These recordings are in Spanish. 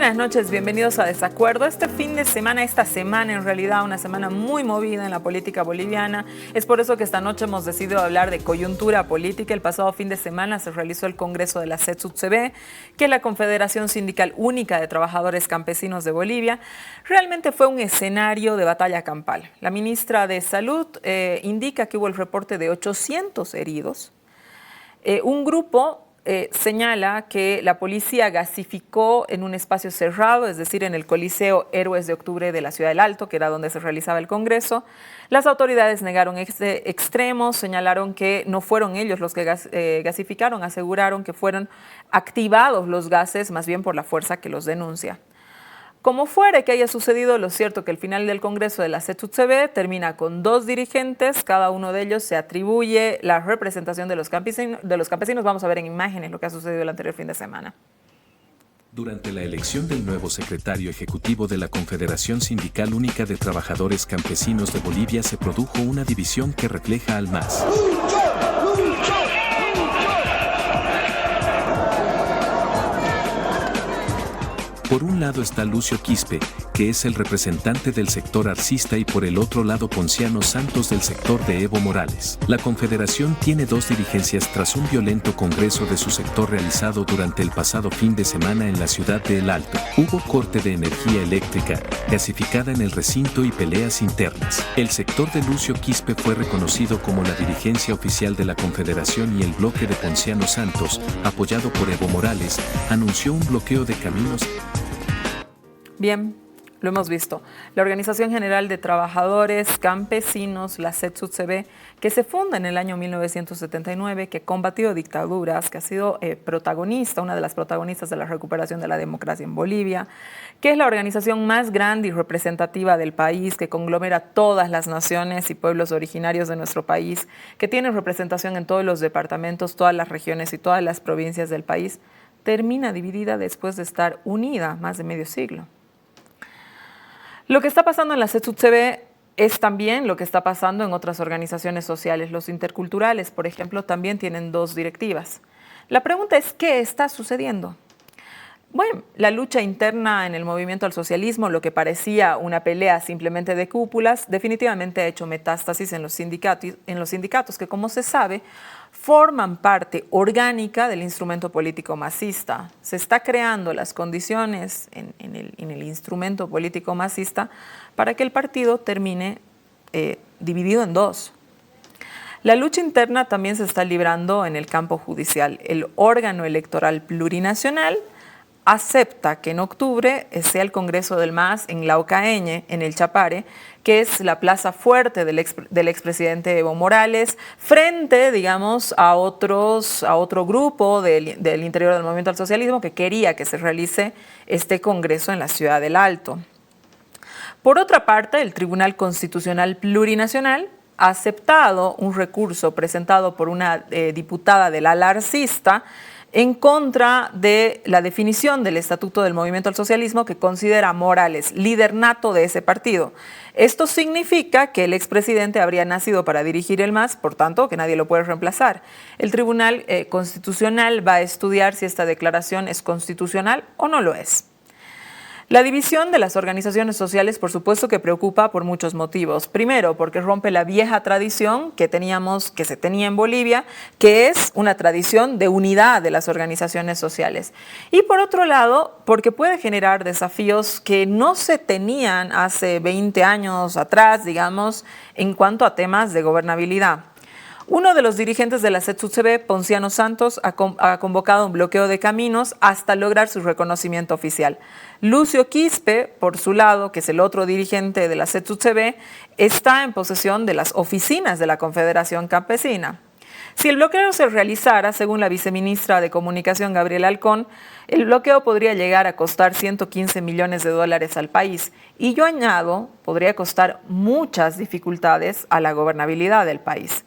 Buenas noches, bienvenidos a Desacuerdo. Este fin de semana, esta semana en realidad, una semana muy movida en la política boliviana. Es por eso que esta noche hemos decidido hablar de coyuntura política. El pasado fin de semana se realizó el Congreso de la CETUTCB, que es la Confederación Sindical Única de Trabajadores Campesinos de Bolivia. Realmente fue un escenario de batalla campal. La ministra de Salud indica que hubo el reporte de 800 heridos. Un grupo señala que la policía gasificó en un espacio cerrado, es decir, en el Coliseo Héroes de Octubre de la Ciudad del Alto, que era donde se realizaba el Congreso. Las autoridades negaron este extremo, señalaron que no fueron ellos los que gasificaron, aseguraron que fueron activados los gases, más bien por la fuerza que los denuncia. Como fuere que haya sucedido, lo cierto que el final del Congreso de la CETUTCB termina con 2 dirigentes, cada uno de ellos se atribuye la representación de los campesinos. Vamos a ver en imágenes lo que ha sucedido el anterior fin de semana. Durante la elección del nuevo secretario ejecutivo de la Confederación Sindical Única de Trabajadores Campesinos de Bolivia se produjo una división que refleja al MAS. Por un lado está Lucio Quispe, que es el representante del sector arcista, y por el otro lado Ponciano Santos del sector de Evo Morales. La Confederación tiene 2 dirigencias tras un violento congreso de su sector realizado durante el pasado fin de semana en la ciudad de El Alto. Hubo corte de energía eléctrica, gasificada en el recinto y peleas internas. El sector de Lucio Quispe fue reconocido como la dirigencia oficial de la Confederación y el bloque de Ponciano Santos, apoyado por Evo Morales, anunció un bloqueo de caminos. Bien, lo hemos visto. La Organización General de Trabajadores Campesinos, la CETUTCB, que se funda en el año 1979, que ha combatido dictaduras, que ha sido protagonista, una de las protagonistas de la recuperación de la democracia en Bolivia, que es la organización más grande y representativa del país, que conglomera todas las naciones y pueblos originarios de nuestro país, que tiene representación en todos los departamentos, todas las regiones y todas las provincias del país, termina dividida después de estar unida más de medio siglo. Lo que está pasando en la CETUTCB es también lo que está pasando en otras organizaciones sociales. Los interculturales, por ejemplo, también tienen 2 directivas. La pregunta es, ¿qué está sucediendo? Bueno, la lucha interna en el movimiento al socialismo, lo que parecía una pelea simplemente de cúpulas, definitivamente ha hecho metástasis en los sindicatos que, como se sabe, forman parte orgánica del instrumento político masista. Se está creando las condiciones en el instrumento político masista para que el partido termine dividido en 2. La lucha interna también se está librando en el campo judicial. El órgano electoral plurinacional acepta que en octubre sea el Congreso del MAS en Laucaeñe, en el Chapare, que es la plaza fuerte del expresidente Evo Morales, frente, digamos, a otro grupo del interior del movimiento al socialismo que quería que se realice este Congreso en la ciudad del Alto. Por otra parte, el Tribunal Constitucional Plurinacional ha aceptado un recurso presentado por una diputada del ala arcista en contra de la definición del Estatuto del Movimiento al Socialismo, que considera a Morales líder nato de ese partido. Esto significa que el expresidente habría nacido para dirigir el MAS, por tanto, que nadie lo puede reemplazar. El Tribunal Constitucional va a estudiar si esta declaración es constitucional o no lo es. La división de las organizaciones sociales, por supuesto, que preocupa por muchos motivos. Primero, porque rompe la vieja tradición que se tenía en Bolivia, que es una tradición de unidad de las organizaciones sociales. Y por otro lado, porque puede generar desafíos que no se tenían hace 20 años atrás, digamos, en cuanto a temas de gobernabilidad. Uno de los dirigentes de la CETUTCB, Ponciano Santos, ha convocado un bloqueo de caminos hasta lograr su reconocimiento oficial. Lucio Quispe, por su lado, que es el otro dirigente de la CETUTCB, está en posesión de las oficinas de la Confederación Campesina. Si el bloqueo se realizara, según la viceministra de Comunicación, Gabriela Alcón, el bloqueo podría llegar a costar $115 millones al país. Y yo añado, podría costar muchas dificultades a la gobernabilidad del país.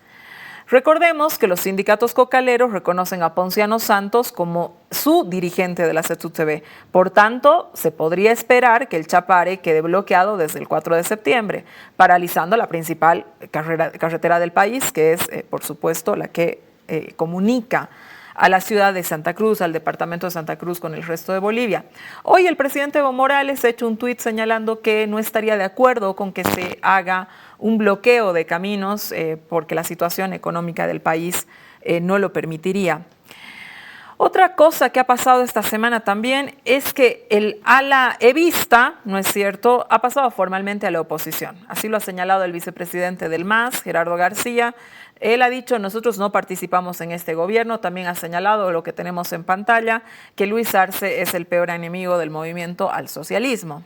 Recordemos que los sindicatos cocaleros reconocen a Ponciano Santos como su dirigente de la CETUTCB. Por tanto, se podría esperar que el Chapare quede bloqueado desde el 4 de septiembre, paralizando la principal carretera del país, que es, por supuesto, la que comunica a la ciudad de Santa Cruz, al departamento de Santa Cruz con el resto de Bolivia. Hoy el presidente Evo Morales ha hecho un tuit señalando que no estaría de acuerdo con que se haga un bloqueo de caminos porque la situación económica del país no lo permitiría. Otra cosa que ha pasado esta semana también es que el ala evista, ¿no es cierto?, ha pasado formalmente a la oposición. Así lo ha señalado el vicepresidente del MAS, Gerardo García. Él ha dicho, nosotros no participamos en este gobierno. También ha señalado lo que tenemos en pantalla, que Luis Arce es el peor enemigo del movimiento al socialismo.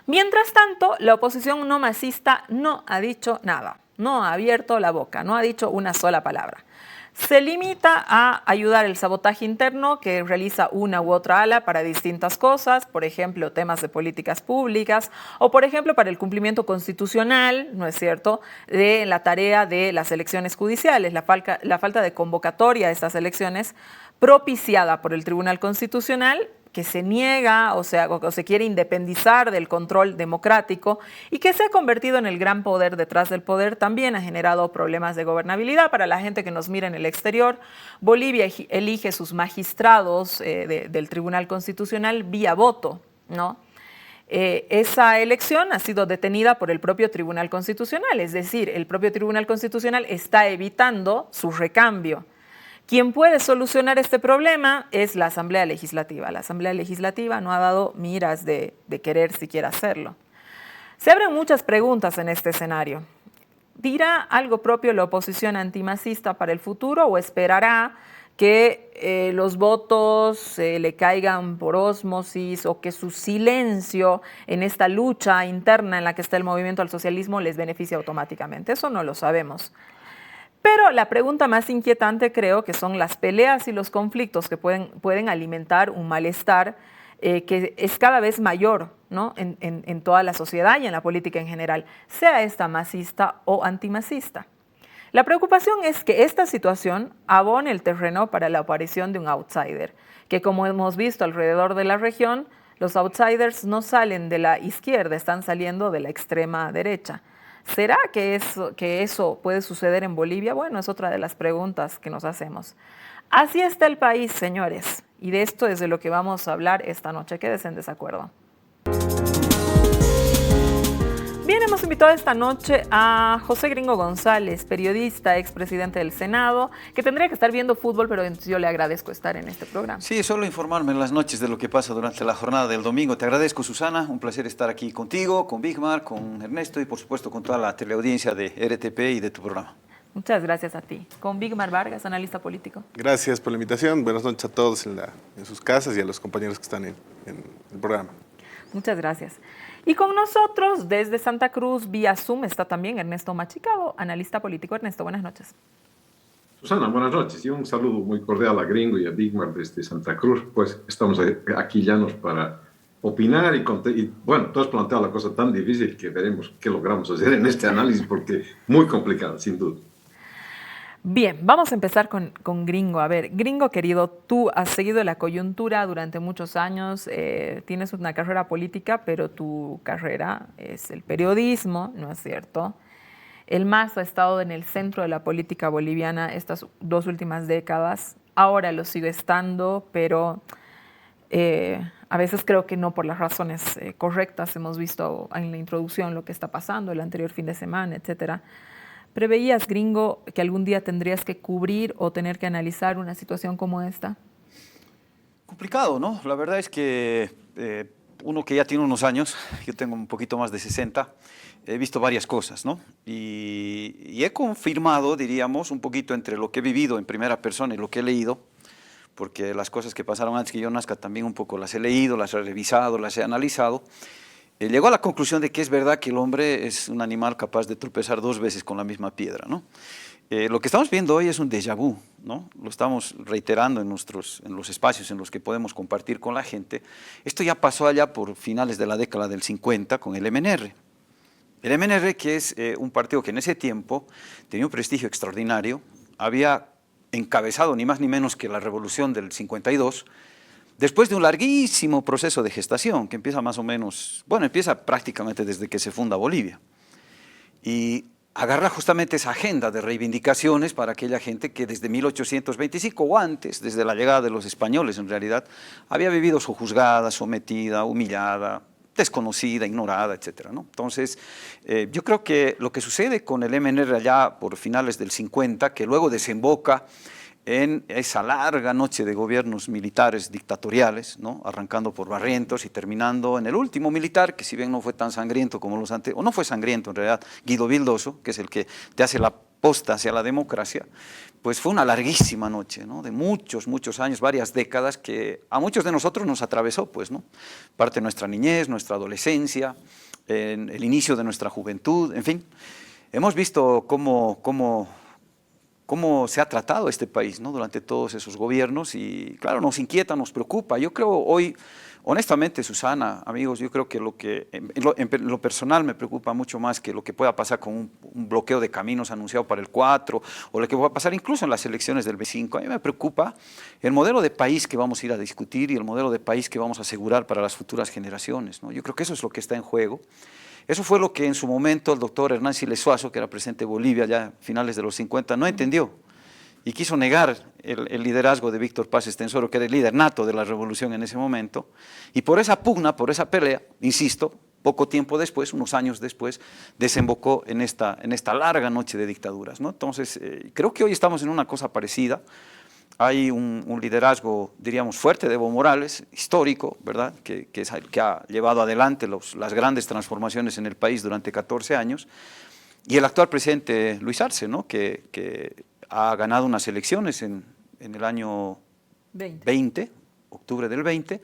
Mientras tanto, la oposición no masista no ha dicho nada, no ha abierto la boca, no ha dicho una sola palabra. Se limita a ayudar el sabotaje interno que realiza una u otra ala para distintas cosas, por ejemplo, temas de políticas públicas o, por ejemplo, para el cumplimiento constitucional, ¿no es cierto?, de la tarea de las elecciones judiciales, la falta de convocatoria a estas elecciones propiciada por el Tribunal Constitucional, que se niega o se quiere independizar del control democrático y que se ha convertido en el gran poder detrás del poder, también ha generado problemas de gobernabilidad. Para la gente que nos mira en el exterior, Bolivia elige sus magistrados del Tribunal Constitucional vía voto, ¿no? Esa elección ha sido detenida por el propio Tribunal Constitucional, es decir, el propio Tribunal Constitucional está evitando su recambio. Quien puede solucionar este problema es la Asamblea Legislativa. La Asamblea Legislativa no ha dado miras de querer siquiera hacerlo. Se abren muchas preguntas en este escenario. ¿Dirá algo propio la oposición antimacista para el futuro o esperará que los votos le caigan por ósmosis o que su silencio en esta lucha interna en la que está el movimiento al socialismo les beneficie automáticamente? Eso no lo sabemos. Pero la pregunta más inquietante creo que son las peleas y los conflictos que pueden alimentar un malestar que es cada vez mayor, ¿no?, en toda la sociedad y en la política en general, sea esta masista o antimacista. La preocupación es que esta situación abone el terreno para la aparición de un outsider, que como hemos visto alrededor de la región, los outsiders no salen de la izquierda, están saliendo de la extrema derecha. ¿Será que eso puede suceder en Bolivia? Bueno, es otra de las preguntas que nos hacemos. Así está el país, señores, y de esto es de lo que vamos a hablar esta noche. Quédense en desacuerdo. Bien, hemos invitado esta noche a José Gringo González, periodista, expresidente del Senado, que tendría que estar viendo fútbol, pero yo le agradezco estar en este programa. Sí, solo informarme en las noches de lo que pasa durante la jornada del domingo. Te agradezco, Susana, un placer estar aquí contigo, con Bigmar, con Ernesto y por supuesto con toda la teleaudiencia de RTP y de tu programa. Muchas gracias a ti. Con Bigmar Vargas, analista político. Gracias por la invitación. Buenas noches a todos en sus casas y a los compañeros que están en el programa. Muchas gracias. Y con nosotros desde Santa Cruz, vía Zoom, está también Ernesto Machicado, analista político. Ernesto, buenas noches. Susana, buenas noches y un saludo muy cordial a Gringo y a Bigmar desde Santa Cruz. Pues estamos aquí llanos para opinar y bueno, tú has planteado la cosa tan difícil que veremos qué logramos hacer en este análisis porque muy complicado, sin duda. Bien, vamos a empezar con Gringo. A ver, Gringo querido, tú has seguido la coyuntura durante muchos años, tienes una carrera política, pero tu carrera es el periodismo, ¿no es cierto? El MAS ha estado en el centro de la política boliviana estas 2 últimas décadas, ahora lo sigue estando, pero a veces creo que no por las razones correctas. Hemos visto en la introducción lo que está pasando el anterior fin de semana, etcétera. ¿Preveías, Gringo, que algún día tendrías que cubrir o tener que analizar una situación como esta? Complicado, ¿no? La verdad es que uno que ya tiene unos años, yo tengo un poquito más de 60, he visto varias cosas, ¿no? Y he confirmado, diríamos, un poquito entre lo que he vivido en primera persona y lo que he leído, porque las cosas que pasaron antes que yo nazca también un poco las he leído, las he revisado, las he analizado. Llegó a la conclusión de que es verdad que el hombre es un animal capaz de tropezar 2 veces con la misma piedra, ¿no? Lo que estamos viendo hoy es un déjà vu, ¿no? Lo estamos reiterando en los espacios en los que podemos compartir con la gente. Esto ya pasó allá por finales de la década del 50 con el MNR. El MNR, que es un partido que en ese tiempo tenía un prestigio extraordinario, había encabezado ni más ni menos que la revolución del 52, después de un larguísimo proceso de gestación que empieza más o menos, bueno, empieza prácticamente desde que se funda Bolivia. Y agarra justamente esa agenda de reivindicaciones para aquella gente que desde 1825 o antes, desde la llegada de los españoles en realidad, había vivido sojuzgada, sometida, humillada, desconocida, ignorada, etcétera, ¿no? Entonces, yo creo que lo que sucede con el MNR allá por finales del 50, que luego desemboca en esa larga noche de gobiernos militares dictatoriales, ¿no? Arrancando por Barrientos y terminando en el último militar, que si bien no fue tan sangriento como los anteriores, o no fue sangriento en realidad, Guido Vildoso, que es el que te hace la posta hacia la democracia, pues fue una larguísima noche, ¿no? De muchos, muchos años, varias décadas, que a muchos de nosotros nos atravesó, pues, ¿no? Parte de nuestra niñez, nuestra adolescencia, el inicio de nuestra juventud, en fin. Hemos visto cómo se ha tratado este país, ¿no? Durante todos esos gobiernos y, claro, nos inquieta, nos preocupa. Yo creo hoy, honestamente, Susana, amigos, yo creo que en lo personal me preocupa mucho más que lo que pueda pasar con un bloqueo de caminos anunciado para el 4 o lo que pueda pasar incluso en las elecciones del 25. A mí me preocupa el modelo de país que vamos a ir a discutir y el modelo de país que vamos a asegurar para las futuras generaciones, ¿no? Yo creo que eso es lo que está en juego. Eso fue lo que en su momento el doctor Hernán Siles Suazo, que era presidente de Bolivia ya a finales de los 50, no entendió y quiso negar el liderazgo de Víctor Paz Estenssoro, que era el líder nato de la revolución en ese momento, y por esa pugna, por esa pelea, insisto, poco tiempo después, unos años después, desembocó en esta larga noche de dictaduras, ¿no? Entonces, creo que hoy estamos en una cosa parecida. Hay un liderazgo, diríamos, fuerte de Evo Morales, histórico, ¿verdad?, que ha llevado adelante las grandes transformaciones en el país durante 14 años, y el actual presidente Luis Arce, ¿no?, que ha ganado unas elecciones en el año 20, octubre del 20,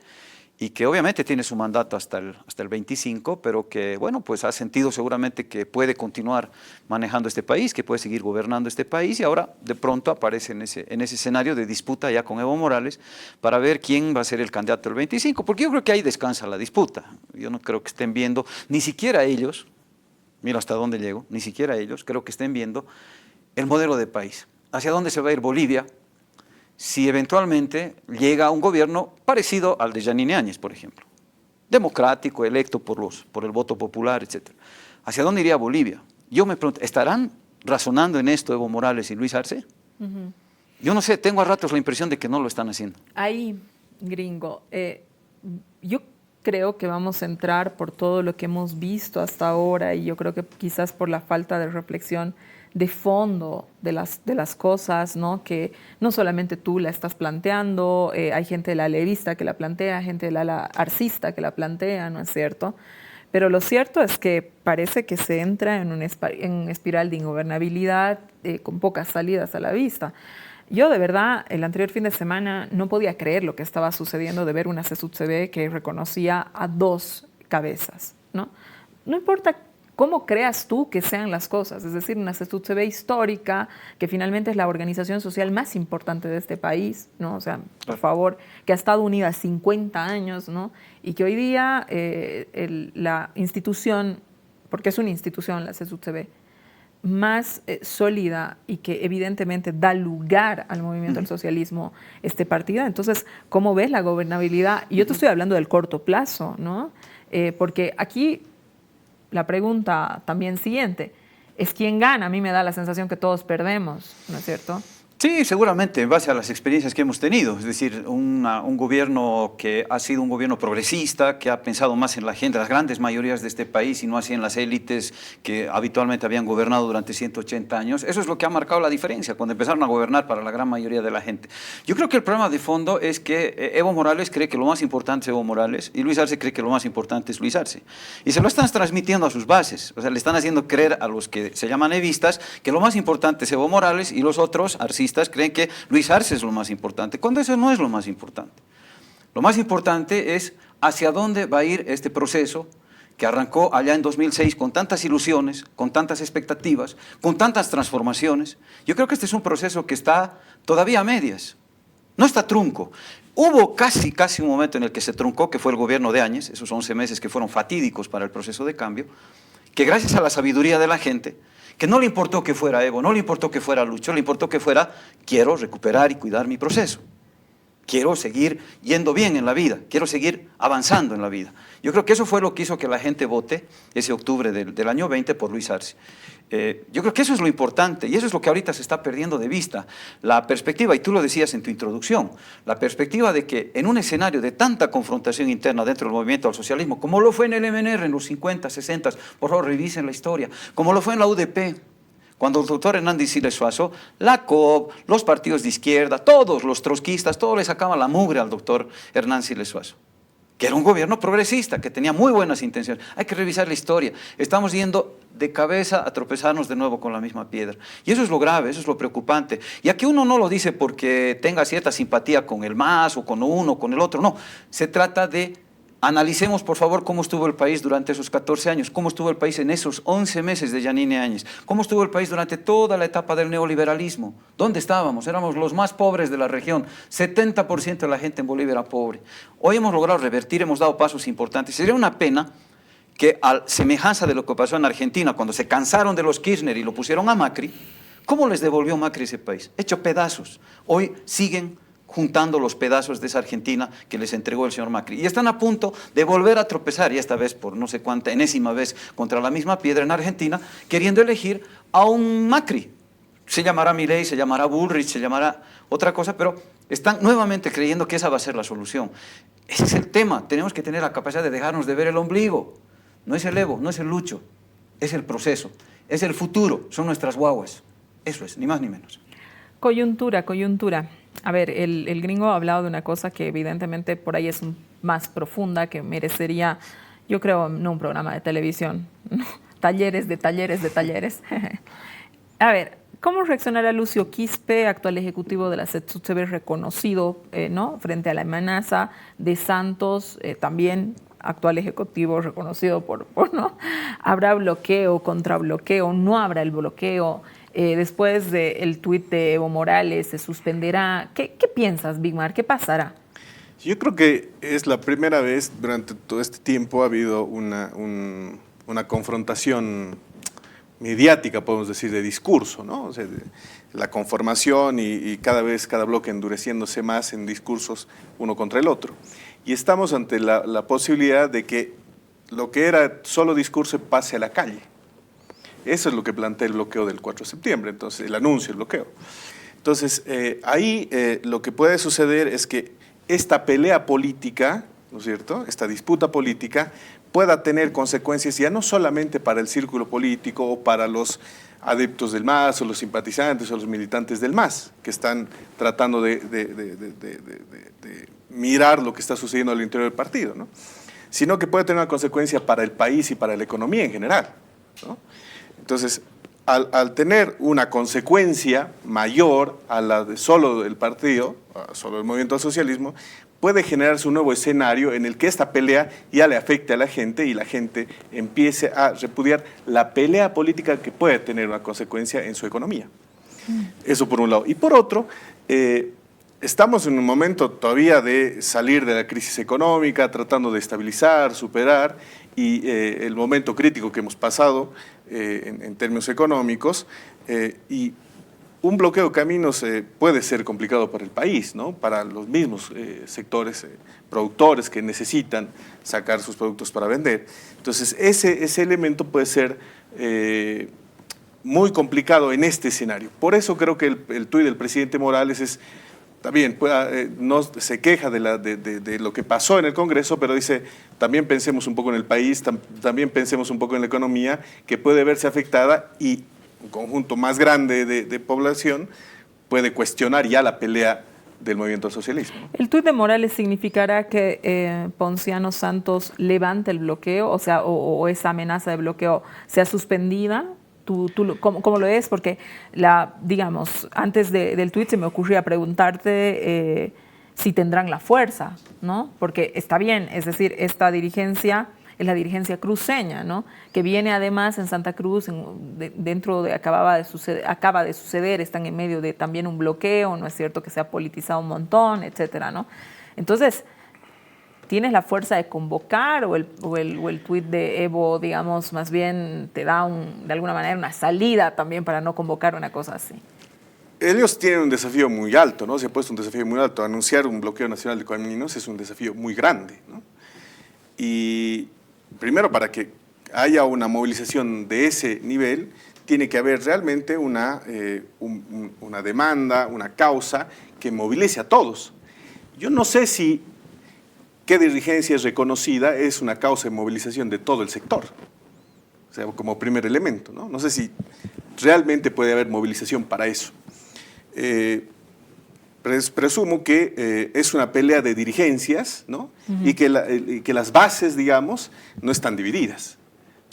y que obviamente tiene su mandato hasta el 25, pero que, bueno, pues ha sentido seguramente que puede continuar manejando este país, que puede seguir gobernando este país, y ahora de pronto aparece en ese escenario de disputa ya con Evo Morales para ver quién va a ser el candidato del 25, porque yo creo que ahí descansa la disputa. Yo no creo que estén viendo, ni siquiera ellos, mira hasta dónde llego, ni siquiera ellos, creo que estén viendo el modelo de país, hacia dónde se va a ir Bolivia, si eventualmente llega un gobierno parecido al de Yanine Áñez, por ejemplo, democrático, electo por el voto popular, etc. ¿Hacia dónde iría Bolivia? Yo me pregunto, ¿estarán razonando en esto Evo Morales y Luis Arce? Yo no sé, tengo a ratos la impresión de que no lo están haciendo. Ahí, gringo, yo creo que vamos a entrar por todo lo que hemos visto hasta ahora y yo creo que quizás por la falta de reflexión de fondo de las cosas, ¿no? Que no solamente tú la estás planteando, hay gente de la alevista que la plantea, gente de la arcista que la plantea, ¿no es cierto? Pero lo cierto es que parece que se entra en una espiral de ingobernabilidad con pocas salidas a la vista. Yo de verdad, el anterior fin de semana no podía creer lo que estaba sucediendo de ver una CSUCB que reconocía a dos cabezas, ¿no? No importa cómo creas tú que sean las cosas, es decir, una CSUCB histórica, que finalmente es la organización social más importante de este país, ¿no? O sea, por favor, que ha estado unida 50 años, ¿no? Y que hoy día la institución, porque es una institución la CSUCB, más sólida y que evidentemente da lugar al movimiento del socialismo partida. Entonces, ¿cómo ves la gobernabilidad? Y yo te estoy hablando del corto plazo, ¿no? Porque aquí la pregunta también siguiente es quién gana. A mí me da la sensación que todos perdemos, ¿no es cierto? Sí, seguramente, en base a las experiencias que hemos tenido. Es decir, un gobierno que ha sido un gobierno progresista, que ha pensado más en la gente, las grandes mayorías de este país y no así en las élites que habitualmente habían gobernado durante 180 años. Eso es lo que ha marcado la diferencia cuando empezaron a gobernar para la gran mayoría de la gente. Yo creo que el problema de fondo es que Evo Morales cree que lo más importante es Evo Morales y Luis Arce cree que lo más importante es Luis Arce. Y se lo están transmitiendo a sus bases. O sea, le están haciendo creer a los que se llaman evistas que lo más importante es Evo Morales y los otros arcistas creen que Luis Arce es lo más importante, cuando eso no es lo más importante. Lo más importante es hacia dónde va a ir este proceso que arrancó allá en 2006 con tantas ilusiones, con tantas expectativas, con tantas transformaciones. Yo creo que este es un proceso que está todavía a medias, no está trunco. Hubo casi un momento en el que se truncó, que fue el gobierno de Áñez, esos 11 meses que fueron fatídicos para el proceso de cambio, que gracias a la sabiduría de la gente, que no le importó que fuera Evo, no le importó que fuera Lucho, le importó que fuera quiero recuperar y cuidar mi proceso. quiero seguir yendo bien en la vida, quiero seguir avanzando en la vida. Yo creo que eso fue lo que hizo que la gente vote ese octubre del año 20 por Luis Arce. Yo creo que eso es lo importante y eso es lo que ahorita se está perdiendo de vista. La perspectiva, y tú lo decías en tu introducción, la perspectiva de que en un escenario de tanta confrontación interna dentro del movimiento al socialismo, como lo fue en el MNR en los 50, 60, por favor revisen la historia, como lo fue en la UDP, cuando el doctor Hernández Siles Suazo, la COP, los partidos de izquierda, todos los trotskistas, todos le sacaban la mugre al doctor Hernández Siles Suazo, que era un gobierno progresista, que tenía muy buenas intenciones. Hay que revisar la historia. Estamos yendo de cabeza a tropezarnos de nuevo con la misma piedra. Y eso es lo grave, eso es lo preocupante. Y aquí uno no lo dice porque tenga cierta simpatía con el MAS o con uno o con el otro, no. Se trata de analicemos, por favor, cómo estuvo el país durante esos 14 años, cómo estuvo el país en esos 11 meses de Yanine Áñez, cómo estuvo el país durante toda la etapa del neoliberalismo. ¿Dónde estábamos? Éramos los más pobres de la región. 70% de la gente en Bolivia era pobre. Hoy hemos logrado revertir, hemos dado pasos importantes. Sería una pena que, a semejanza de lo que pasó en Argentina, cuando se cansaron de los Kirchner y lo pusieron a Macri, ¿cómo les devolvió Macri ese país? Hecho pedazos. Hoy siguen juntando los pedazos de esa Argentina que les entregó el señor Macri. Y están a punto de volver a tropezar, y esta vez por no sé cuánta, enésima vez, contra la misma piedra en Argentina, queriendo elegir a un Macri. Se llamará Milei, se llamará Bullrich, se llamará otra cosa, pero están nuevamente creyendo que esa va a ser la solución. Ese es el tema. Tenemos que tener la capacidad de dejarnos de ver el ombligo. No es el Evo, no es el Lucho, es el proceso, es el futuro, son nuestras guaguas. Eso es, ni más ni menos. Coyuntura, coyuntura. A ver, el gringo ha hablado de una cosa que evidentemente por ahí es más profunda, que merecería, yo creo, no un programa de televisión, talleres de talleres de talleres. A ver, ¿cómo reaccionará Lucio Quispe, actual ejecutivo de la CETUTCB, reconocido ¿no? frente a la amenaza de Santos, también actual ejecutivo reconocido por ¿no? ¿Habrá bloqueo, contrabloqueo, no habrá el bloqueo? Después del tuit de Evo Morales, ¿se suspenderá? ¿Qué piensas, Bigmar? ¿Qué pasará? Yo creo que es la primera vez durante todo este tiempo ha habido una confrontación mediática, podemos decir, de discurso, ¿no? O sea, la conformación y cada vez cada bloque endureciéndose más en discursos uno contra el otro. Y estamos ante la posibilidad de que lo que era solo discurso pase a la calle. Eso es lo que plantea el bloqueo del 4 de septiembre, entonces el anuncio, el bloqueo. Entonces, ahí lo que puede suceder es que esta pelea política, ¿no es cierto?, esta disputa política pueda tener consecuencias ya no solamente para el círculo político o para los adeptos del MAS o los simpatizantes o los militantes del MAS, que están tratando de mirar lo que está sucediendo al interior del partido, ¿no?, sino que puede tener una consecuencia para el país y para la economía en general, ¿no? Entonces, al tener una consecuencia mayor a la de solo del partido, solo del movimiento al socialismo, puede generarse un nuevo escenario en el que esta pelea ya le afecte a la gente y la gente empiece a repudiar la pelea política que puede tener una consecuencia en su economía. Eso por un lado. Y por otro, estamos en un momento todavía de salir de la crisis económica, tratando de estabilizar, superar, y el momento crítico que hemos pasado en términos económicos, y un bloqueo de caminos puede ser complicado para el país, ¿no?, para los mismos sectores productores que necesitan sacar sus productos para vender. Entonces, ese elemento puede ser muy complicado en este escenario. Por eso creo que el tuit del presidente Morales es, también no se queja de lo que pasó en el Congreso, pero dice, también pensemos un poco en el país, también pensemos un poco en la economía, que puede verse afectada, y un conjunto más grande de población puede cuestionar ya la pelea del movimiento al socialismo. ¿El tuit de Morales significará que Ponciano Santos levante el bloqueo, o sea, o esa amenaza de bloqueo sea suspendida? ¿Cómo lo es? Porque, digamos, antes del tuit se me ocurría preguntarte si tendrán la fuerza, ¿no? Porque está bien, es decir, esta dirigencia es la dirigencia cruceña, ¿no?, que viene además en Santa Cruz, acaba de suceder, están en medio de también un bloqueo, no es cierto que se ha politizado un montón, etcétera, ¿no? Entonces, ¿tienes la fuerza de convocar o el tuit de Evo, digamos, más bien te da de alguna manera una salida también para no convocar una cosa así? ellos tienen un desafío muy alto, ¿no? Se ha puesto un desafío muy alto. Anunciar un bloqueo nacional de caminos es un desafío muy grande, ¿no? Y primero, para que haya una movilización de ese nivel, tiene que haber realmente una demanda, una causa que movilice a todos. Yo no sé si qué dirigencia es reconocida es una causa de movilización de todo el sector, o sea, como primer elemento, ¿no? No sé si realmente puede haber movilización para eso. Presumo que es una pelea de dirigencias, ¿no? Y que las bases, digamos, no están divididas,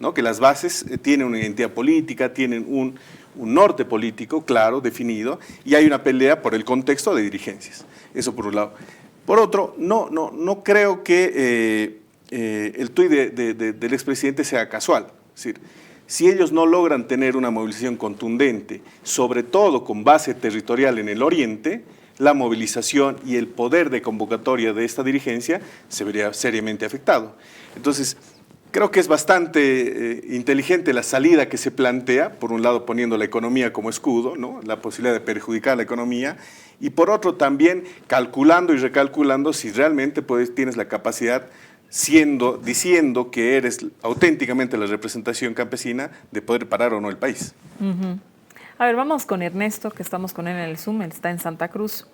¿no? Que las bases tienen una identidad política, tienen un norte político claro, definido, y hay una pelea por el contexto de dirigencias. Eso por un lado. Por otro, no creo que el tuit del expresidente sea casual. Es decir, si ellos no logran tener una movilización contundente, sobre todo con base territorial en el oriente, la movilización y el poder de convocatoria de esta dirigencia se vería seriamente afectado. Entonces, creo que es bastante inteligente la salida que se plantea, por un lado poniendo la economía como escudo, ¿no? La posibilidad de perjudicar la economía, y por otro también calculando y recalculando si realmente tienes la capacidad, diciendo que eres auténticamente la representación campesina, de poder parar o no el país. A ver, vamos con Ernesto, que estamos con él en el Zoom, él está en Santa Cruz.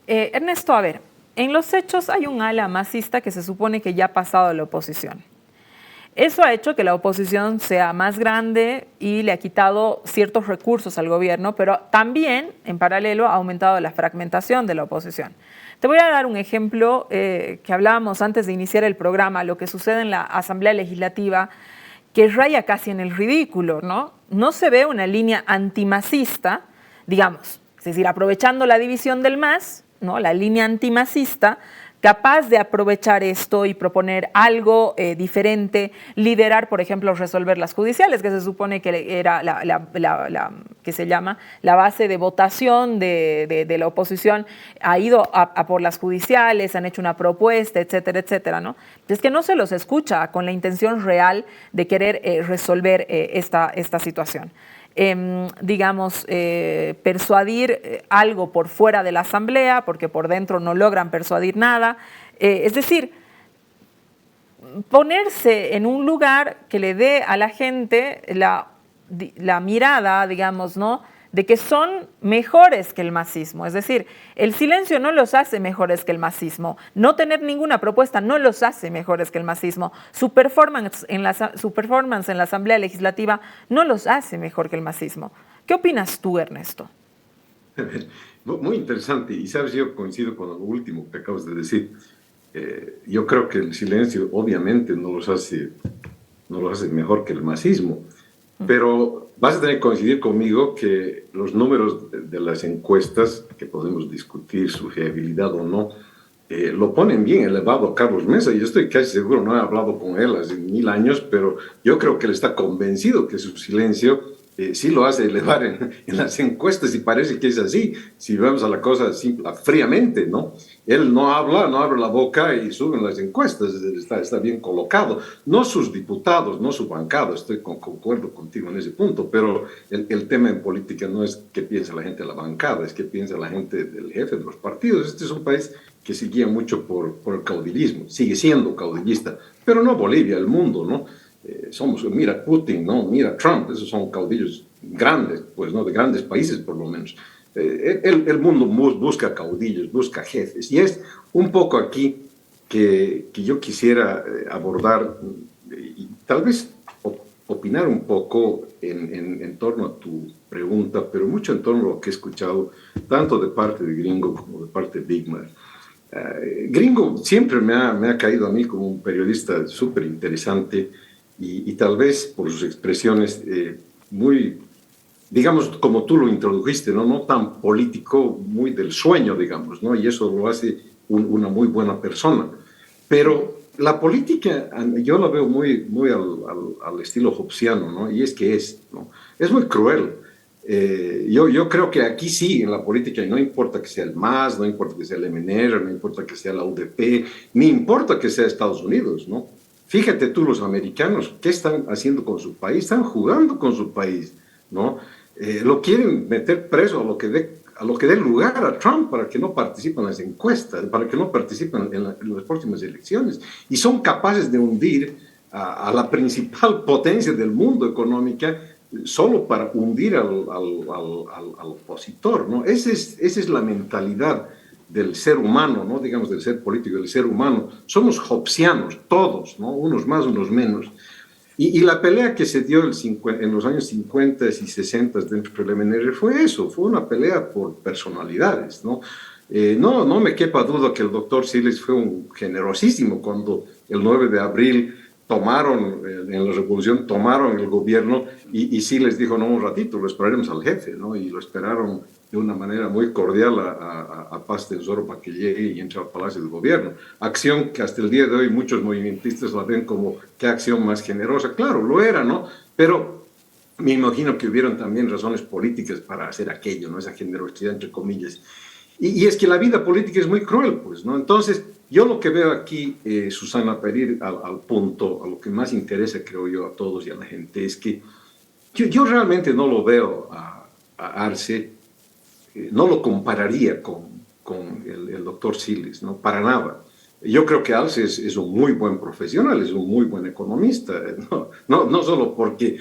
Ernesto, a ver, en los hechos hay un ala masista que se supone que ya ha pasado a la oposición. Eso ha hecho que la oposición sea más grande y le ha quitado ciertos recursos al gobierno, pero también, en paralelo, ha aumentado la fragmentación de la oposición. Te voy a dar un ejemplo que hablábamos antes de iniciar el programa, lo que sucede en la Asamblea Legislativa, que raya casi en el ridículo, ¿no? No se ve una línea antimasista, digamos, es decir, aprovechando la división del MAS, ¿no? La línea antimasista, capaz de aprovechar esto y proponer algo diferente, liderar, por ejemplo, resolver las judiciales, que se supone que era que se llama la base de votación de la oposición, ha ido a por las judiciales, han hecho una propuesta, etcétera, etcétera, ¿no? Es que no se los escucha con la intención real de querer resolver esta situación. Persuadir algo por fuera de la Asamblea, porque por dentro no logran persuadir nada. Es decir, ponerse en un lugar que le dé a la gente la mirada, digamos, ¿no?, de que son mejores que el masismo. Es decir, el silencio no los hace mejores que el masismo. No tener ninguna propuesta no los hace mejores que el masismo. Su performance en la Asamblea Legislativa no los hace mejor que el masismo. ¿Qué opinas tú, Ernesto? Muy interesante. Y sabes, yo coincido con lo último que acabas de decir. Yo creo que el silencio obviamente no los hace mejor que el masismo. Pero vas a tener que coincidir conmigo que los números de las encuestas, que podemos discutir su fiabilidad o no, lo ponen bien elevado a Carlos Mesa. Y yo estoy casi seguro, no he hablado con él hace 1000 años, pero yo creo que él está convencido que su silencio sí lo hace elevar en las encuestas, y parece que es así, si vemos a la cosa fríamente, ¿no? Él no habla, no abre la boca y suben las encuestas, está bien colocado. No sus diputados, no su bancada, concuerdo contigo en ese punto, pero el tema en política no es qué piensa la gente de la bancada, es qué piensa la gente del jefe de los partidos. Este es un país que se guía mucho por el caudillismo, sigue siendo caudillista, pero no Bolivia, el mundo, ¿no? Mira Putin, ¿no? Mira Trump, esos son caudillos grandes, pues, ¿no? De grandes países, por lo menos. El mundo busca caudillos, busca jefes, y es un poco aquí que yo quisiera abordar y tal vez opinar un poco en torno a tu pregunta, pero mucho en torno a lo que he escuchado tanto de parte de Gringo como de parte de Bigmar. Gringo siempre me ha caído a mí como un periodista súper interesante, y tal vez por sus expresiones muy, digamos, como tú lo introdujiste, no tan político, muy del sueño, digamos, ¿no? Y eso lo hace una muy buena persona. Pero la política yo la veo muy al estilo hobbesiano, ¿no? Y es que ¿no? Es muy cruel. Yo creo que aquí sí, en la política, no importa que sea el MAS, no importa que sea el MNR, no importa que sea la UDP, ni importa que sea Estados Unidos, ¿no? Fíjate tú, los americanos, ¿qué están haciendo con su país? Están jugando con su país, ¿no? lo quieren meter preso a lo que dé lugar a Trump para que no participe en las encuestas, para que no participe en las próximas elecciones. Y son capaces de hundir a la principal potencia del mundo económica solo para hundir al opositor, ¿no? Esa es la mentalidad del ser humano, ¿no? Digamos, del ser político, del ser humano. Somos hobbesianos, todos, ¿no? Unos más, unos menos. Y la pelea que se dio en los años 50 y 60 dentro del MNR fue eso, fue una pelea por personalidades, ¿no? No me quepa duda que el doctor Siles fue un generosísimo cuando el 9 de abril tomaron, en la revolución, tomaron el gobierno y Siles dijo, no, un ratito, lo esperaremos al jefe, ¿no? Y lo esperaron de una manera muy cordial a Paz Tesoro para que llegue y entre al Palacio del Gobierno. Acción que hasta el día de hoy muchos movimentistas la ven como qué acción más generosa. Claro, lo era, ¿no? Pero me imagino que hubieron también razones políticas para hacer aquello, ¿no? Esa generosidad, entre comillas. Y es que la vida política es muy cruel, pues, ¿no? Entonces, yo lo que veo aquí, Susana, para ir al punto, a lo que más interesa, creo yo, a todos y a la gente, es que yo realmente no lo veo a Arce, no lo compararía con el doctor Siles, ¿no? Para nada. Yo creo que Arce es un muy buen profesional, es un muy buen economista, no solo porque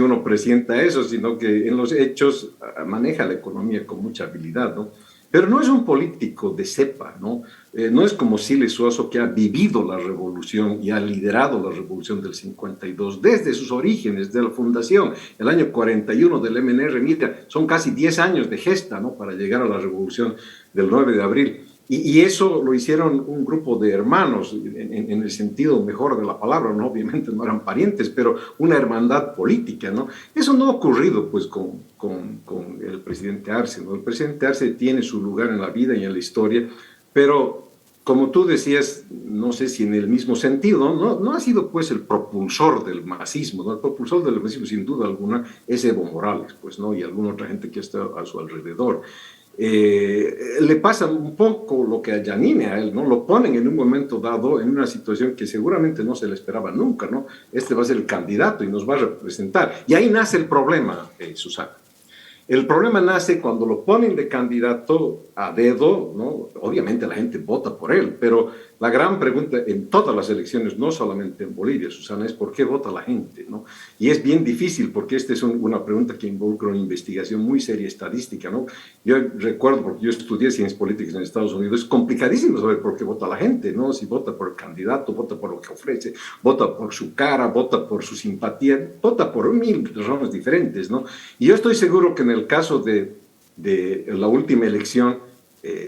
uno presienta eso, sino que en los hechos maneja la economía con mucha habilidad, ¿no? Pero no es un político de cepa, ¿no? No es como Siles Suazo, que ha vivido la revolución y ha liderado la revolución del 52 desde sus orígenes, de la fundación, el año 41 del MNR. Mira, son casi 10 años de gesta, ¿no? Para llegar a la revolución del 9 de abril. Y eso lo hicieron un grupo de hermanos, en el sentido mejor de la palabra, ¿no? Obviamente no eran parientes, pero una hermandad política, ¿no? Eso no ha ocurrido, pues, con el presidente Arce, ¿no? El presidente Arce tiene su lugar en la vida y en la historia, pero, como tú decías, no sé si en el mismo sentido, no ha sido, pues, el propulsor del masismo, ¿no? El propulsor del masismo, sin duda alguna, es Evo Morales, pues, ¿no? Y alguna otra gente que está a su alrededor. Le pasa un poco lo que a Janine, a él, ¿no? Lo ponen en un momento dado en una situación que seguramente no se le esperaba nunca, ¿no? Este va a ser el candidato y nos va a representar. Y ahí nace el problema, Susana. El problema nace cuando lo ponen de candidato a dedo, ¿no? Obviamente la gente vota por él, pero la gran pregunta en todas las elecciones, no solamente en Bolivia, Susana, es ¿por qué vota la gente, ¿no? Y es bien difícil porque esta es una pregunta que involucra una investigación muy seria estadística, ¿no? Yo recuerdo, porque yo estudié ciencias políticas en Estados Unidos, es complicadísimo saber por qué vota la gente, ¿no? Si vota por el candidato, vota por lo que ofrece, vota por su cara, vota por su simpatía, vota por 1000 razones diferentes, ¿no? Y yo estoy seguro que en el caso de la última elección,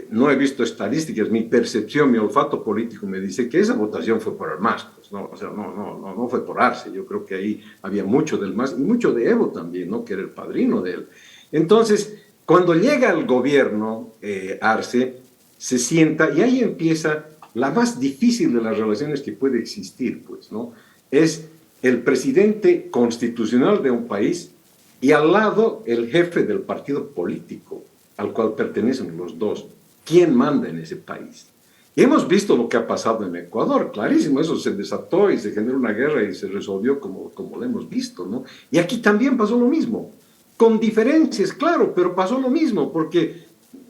no he visto estadísticas, mi percepción, mi olfato político me dice que esa votación fue por el MAS, pues, ¿no? O sea, no fue por Arce. Yo creo que ahí había mucho del MAS y mucho de Evo también, ¿no? Que era el padrino de él. Entonces, cuando llega al gobierno, Arce se sienta y ahí empieza la más difícil de las relaciones que puede existir, pues, ¿no? Es el presidente constitucional de un país y al lado el jefe del partido político al cual pertenecen los dos. ¿Quién manda en ese país? Y hemos visto lo que ha pasado en Ecuador, clarísimo, eso se desató y se generó una guerra y se resolvió como lo hemos visto, ¿no? Y aquí también pasó lo mismo, con diferencias, claro, pero pasó lo mismo, porque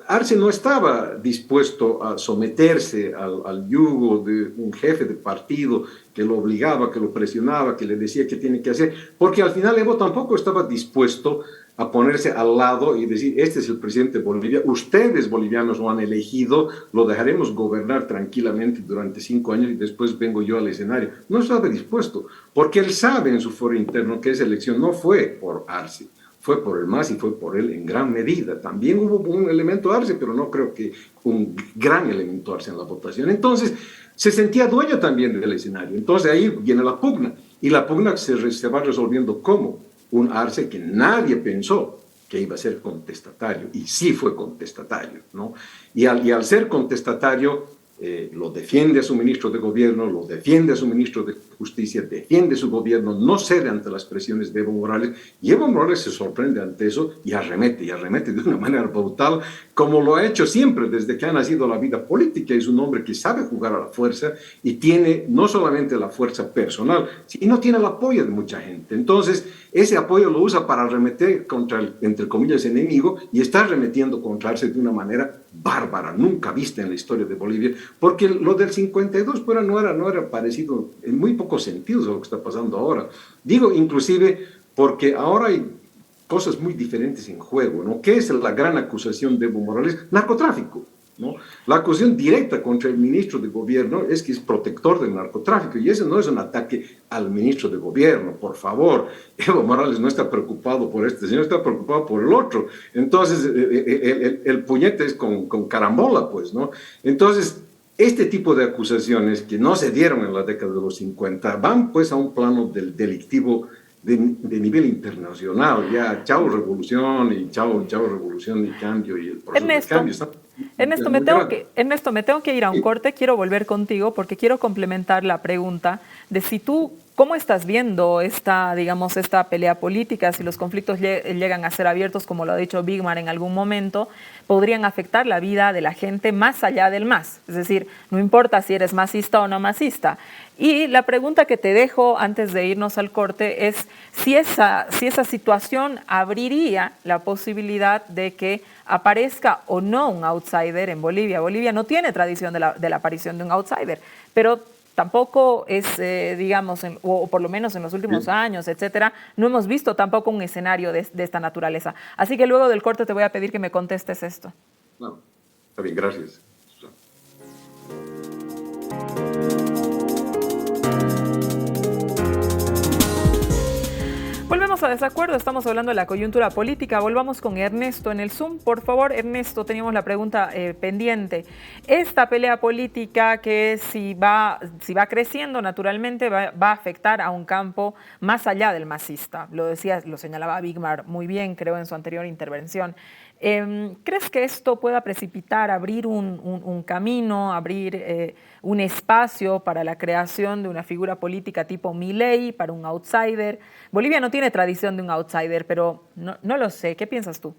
Arce no estaba dispuesto a someterse al yugo de un jefe de partido que lo obligaba, que lo presionaba, que le decía qué tiene que hacer, porque al final Evo tampoco estaba dispuesto a ponerse al lado y decir, este es el presidente de Bolivia, ustedes bolivianos lo han elegido, lo dejaremos gobernar tranquilamente durante 5 años y después vengo yo al escenario. No estaba dispuesto, porque él sabe en su foro interno que esa elección no fue por Arce, fue por el MAS y fue por él en gran medida. También hubo un elemento Arce, pero no creo que un gran elemento Arce en la votación. Entonces, se sentía dueño también del escenario. Entonces, ahí viene la pugna. Y la pugna se va resolviendo ¿cómo? Un Arce que nadie pensó que iba a ser contestatario, y sí fue contestatario, ¿no? Y al ser contestatario, lo defiende a su ministro de gobierno, lo defiende a su ministro de justicia, defiende su gobierno, no cede ante las presiones de Evo Morales, y Evo Morales se sorprende ante eso y arremete de una manera brutal, como lo ha hecho siempre desde que ha nacido la vida política. Es un hombre que sabe jugar a la fuerza y tiene no solamente la fuerza personal, sino tiene el apoyo de mucha gente. Entonces, ese apoyo lo usa para arremeter contra el, entre comillas, enemigo, y está arremetiendo contra él de una manera bárbara, nunca vista en la historia de Bolivia, porque lo del 52 pues, no era parecido en muy pocos sentidos a lo que está pasando ahora. Digo, inclusive, porque ahora hay cosas muy diferentes en juego, ¿no? ¿Qué es la gran acusación de Evo Morales? Narcotráfico, ¿no? La acusación directa contra el ministro de gobierno es que es protector del narcotráfico, y eso no es un ataque al ministro de gobierno, por favor. Evo Morales no está preocupado por este señor, está preocupado por el otro. Entonces, el puñete es con carambola, pues, ¿no? Entonces, este tipo de acusaciones que no se dieron en la década de los 50 van, pues, a un plano del delictivo de nivel internacional. Ya, chao revolución y chao revolución y cambio y el proceso de cambio. Ernesto, me tengo que ir a un corte. Quiero volver contigo porque quiero complementar la pregunta de si tú, ¿cómo estás viendo esta pelea política? Si los conflictos llegan a ser abiertos, como lo ha dicho Wigmar en algún momento, podrían afectar la vida de la gente más allá del MAS. Es decir, no importa si eres masista o no masista. Y la pregunta que te dejo antes de irnos al corte es si esa situación abriría la posibilidad de que aparezca o no un outsider en Bolivia. Bolivia no tiene tradición de la aparición de un outsider, pero tampoco es, o por lo menos en los últimos años, etcétera, no hemos visto tampoco un escenario de esta naturaleza. Así que luego del corte te voy a pedir que me contestes esto. No, está bien, gracias. Volvemos a Desacuerdo, estamos hablando de la coyuntura política. Volvamos con Ernesto en el Zoom. Por favor, Ernesto, teníamos la pregunta pendiente. Esta pelea política que si va creciendo naturalmente va a afectar a un campo más allá del masista. Lo señalaba Wigmar muy bien, creo, en su anterior intervención. ¿Crees que esto pueda precipitar, abrir un camino, abrir un espacio para la creación de una figura política tipo Milei, para un outsider? Bolivia no tiene tradición de un outsider, pero no lo sé. ¿Qué piensas tú?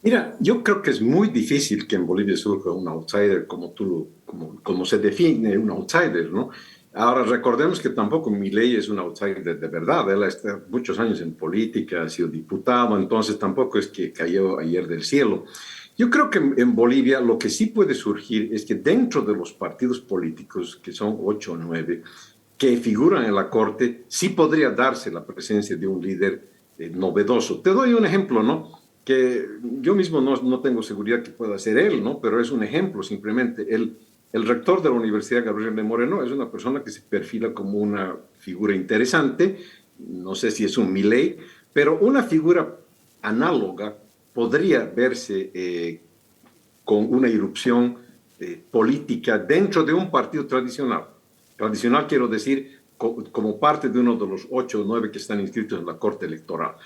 Mira, yo creo que es muy difícil que en Bolivia surja un outsider como se define un outsider, ¿no? Ahora, recordemos que tampoco Milei es un outsider de verdad. Él ha estado muchos años en política, ha sido diputado, entonces tampoco es que cayó ayer del cielo. Yo creo que en Bolivia lo que sí puede surgir es que dentro de los partidos políticos, que son 8 o 9, que figuran en la Corte, sí podría darse la presencia de un líder novedoso. Te doy un ejemplo, ¿no? Que yo mismo no tengo seguridad que pueda ser él, ¿no? Pero es un ejemplo simplemente. El rector de la Universidad, Gabriel de Moreno, es una persona que se perfila como una figura interesante, no sé si es un Milei, pero una figura análoga podría verse con una irrupción política dentro de un partido tradicional. Tradicional quiero decir como parte de uno de los 8 o 9 que están inscritos en la Corte Electoral.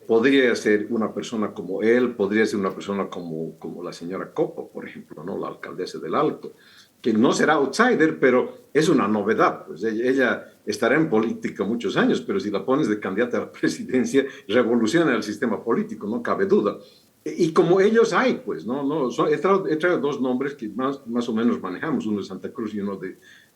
Podría ser una persona como él, podría ser una persona como la señora Copo, por ejemplo, ¿no? La alcaldesa del Alto, que no será outsider, pero es una novedad. Pues ella estará en política muchos años, pero si la pones de candidata a la presidencia, revoluciona el sistema político, no cabe duda. Y como ellos hay, pues, he traído 2 nombres que más o menos manejamos, uno de Santa Cruz y uno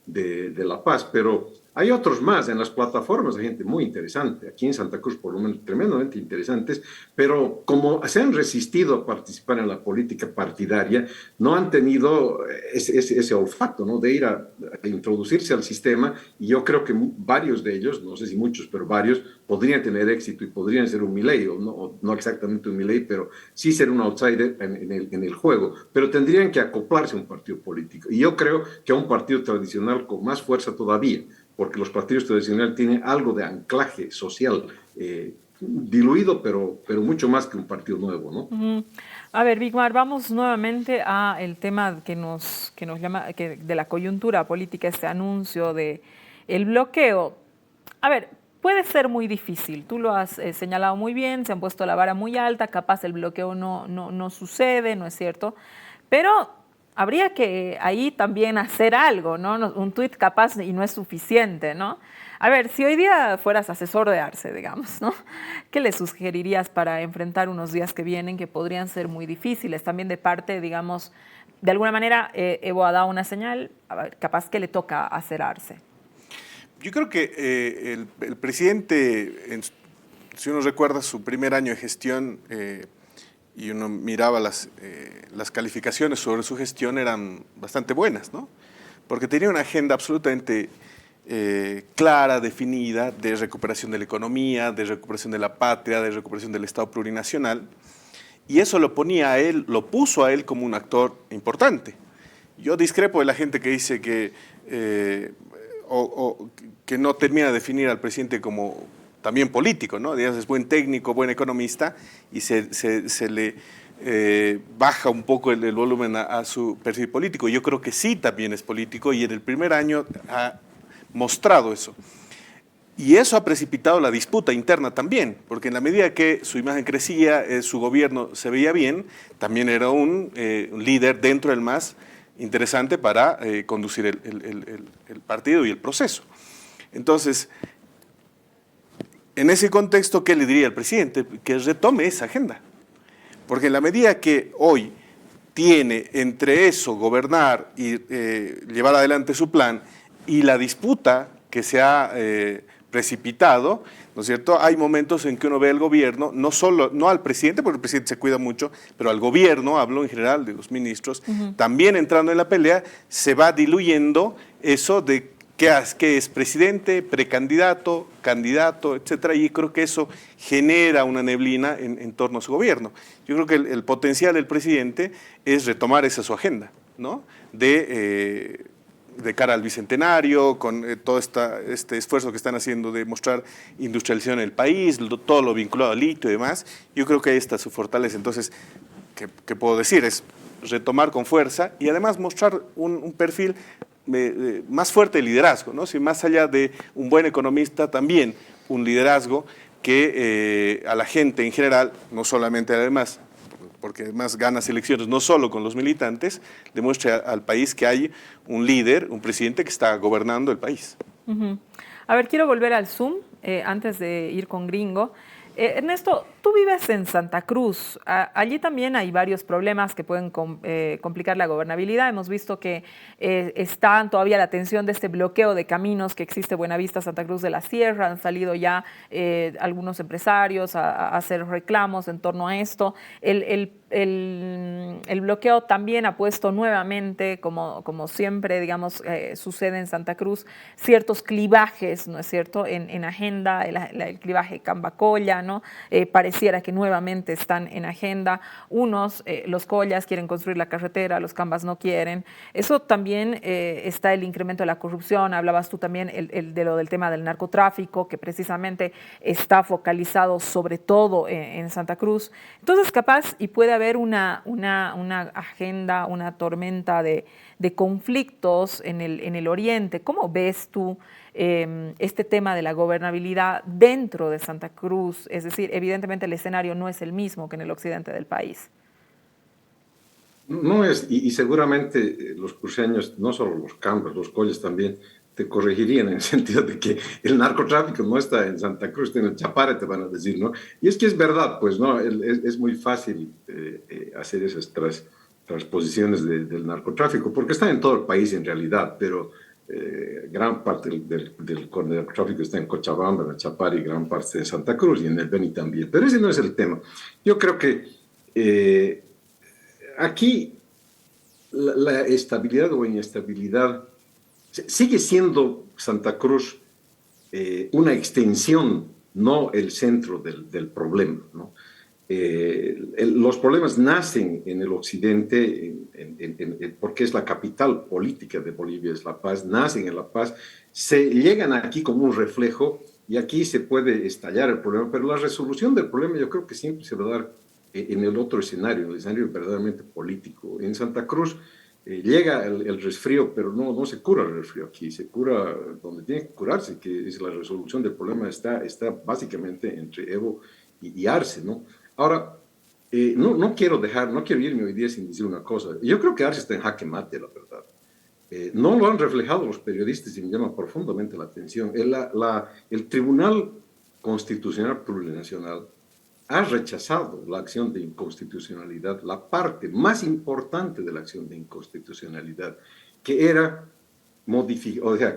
de La Paz, pero hay otros más en las plataformas, hay gente muy interesante, aquí en Santa Cruz por lo menos tremendamente interesantes, pero como se han resistido a participar en la política partidaria, no han tenido ese olfato, ¿no? De ir a introducirse al sistema, y yo creo que varios de ellos, no sé si muchos, pero varios, podrían tener éxito y podrían ser un Milei, o no exactamente un Milei, pero sí ser un outsider en el juego, pero tendrían que acoplarse a un partido político, y yo creo que a un partido tradicional con más fuerza todavía, porque los partidos tradicionales tienen algo de anclaje social diluido, pero mucho más que un partido nuevo, ¿no? A ver, Wigmar, vamos nuevamente a el tema que nos llama de la coyuntura política, este anuncio de el bloqueo. A ver, puede ser muy difícil, tú lo has señalado muy bien, se han puesto la vara muy alta, capaz el bloqueo no sucede, ¿no es cierto? Pero habría que ahí también hacer algo, ¿no? Un tuit capaz y no es suficiente, ¿no? A ver, si hoy día fueras asesor de Arce, digamos, ¿no? ¿Qué le sugerirías para enfrentar unos días que vienen que podrían ser muy difíciles? También de parte, digamos, de alguna manera, Evo ha dado una señal, a ver, capaz que le toca hacer Arce. Yo creo que el presidente, si uno recuerda su primer año de gestión y uno miraba las calificaciones sobre su gestión, eran bastante buenas, ¿no? Porque tenía una agenda absolutamente clara, definida, de recuperación de la economía, de recuperación de la patria, de recuperación del Estado plurinacional, y eso lo ponía a él, lo puso a él como un actor importante. Yo discrepo de la gente que dice que que no termina de definir al presidente como también político, ¿no? Digamos, es buen técnico, buen economista, y se le baja un poco el volumen a su perfil político. Yo creo que sí también es político, y en el primer año ha mostrado eso. Y eso ha precipitado la disputa interna también, porque en la medida que su imagen crecía, su gobierno se veía bien, también era un líder dentro del MAS interesante para conducir el partido y el proceso. Entonces, en ese contexto, ¿qué le diría al presidente? Que retome esa agenda. Porque en la medida que hoy tiene entre eso, gobernar y llevar adelante su plan, y la disputa que se ha precipitado, ¿no es cierto? Hay momentos en que uno ve al gobierno, no al presidente, porque el presidente se cuida mucho, pero al gobierno, hablo en general de los ministros, también entrando en la pelea, se va diluyendo eso de qué es presidente, precandidato, candidato, etcétera, y creo que eso genera una neblina en torno a su gobierno. Yo creo que el potencial del presidente es retomar esa su agenda, ¿no? De cara al Bicentenario, con todo este esfuerzo que están haciendo de mostrar industrialización en el país, todo lo vinculado al litio y demás. Yo creo que ahí está su fortaleza. Entonces, ¿qué puedo decir? Es retomar con fuerza y además mostrar un perfil más fuerte de liderazgo, ¿no? Si más allá de un buen economista, también un liderazgo que a la gente en general, no solamente además, porque además gana elecciones no solo con los militantes, demuestre al país que hay un líder, un presidente que está gobernando el país. A ver, quiero volver al Zoom antes de ir con Gringo. Ernesto, tú vives en Santa Cruz. Allí también hay varios problemas que pueden complicar la gobernabilidad. Hemos visto que está todavía la tensión de este bloqueo de caminos que existe Buenavista, Santa Cruz de la Sierra. Han salido ya algunos empresarios a hacer reclamos en torno a esto. El bloqueo también ha puesto nuevamente, como siempre, digamos, sucede en Santa Cruz, ciertos clivajes, ¿no es cierto?, en agenda, el clivaje Cambacolla, ¿no? Pareciera que nuevamente están en agenda. Unos, los collas, quieren construir la carretera, los cambas no quieren. Eso también está el incremento de la corrupción. Hablabas tú también de lo del tema del narcotráfico, que precisamente está focalizado sobre todo en Santa Cruz. Entonces, capaz, y puede haber una agenda, una tormenta de conflictos en el oriente. ¿Cómo ves tú este tema de la gobernabilidad dentro de Santa Cruz? Es decir, evidentemente el escenario no es el mismo que en el occidente del país. No es, y seguramente los cruceños, no solo los cambas, los colles también, te corregirían en el sentido de que el narcotráfico no está en Santa Cruz, está en el Chapare, te van a decir, ¿no? Y es que es verdad, pues, ¿no? Es muy fácil hacer esas transposiciones del narcotráfico, porque está en todo el país en realidad, pero gran parte del narcotráfico está en Cochabamba, en el Chapare, y gran parte en Santa Cruz y en el Beni también. Pero ese no es el tema. Yo creo que aquí la estabilidad o inestabilidad sigue siendo Santa Cruz una extensión, no el centro del problema, ¿no? Los problemas nacen en el occidente porque es la capital política de Bolivia, es La Paz, nacen en La Paz, se llegan aquí como un reflejo y aquí se puede estallar el problema, pero la resolución del problema yo creo que siempre se va a dar en el otro escenario, el escenario verdaderamente político. En Santa Cruz llega el resfrío, pero no se cura el resfrío aquí, se cura donde tiene que curarse, que es la resolución del problema está básicamente entre Evo y Arce, ¿no? Ahora, no quiero irme hoy día sin decir una cosa. Yo creo que Arce está en jaque mate, la verdad. No lo han reflejado los periodistas y me llama profundamente la atención. El Tribunal Constitucional Plurinacional ha rechazado la acción de inconstitucionalidad, la parte más importante de la acción de inconstitucionalidad, que era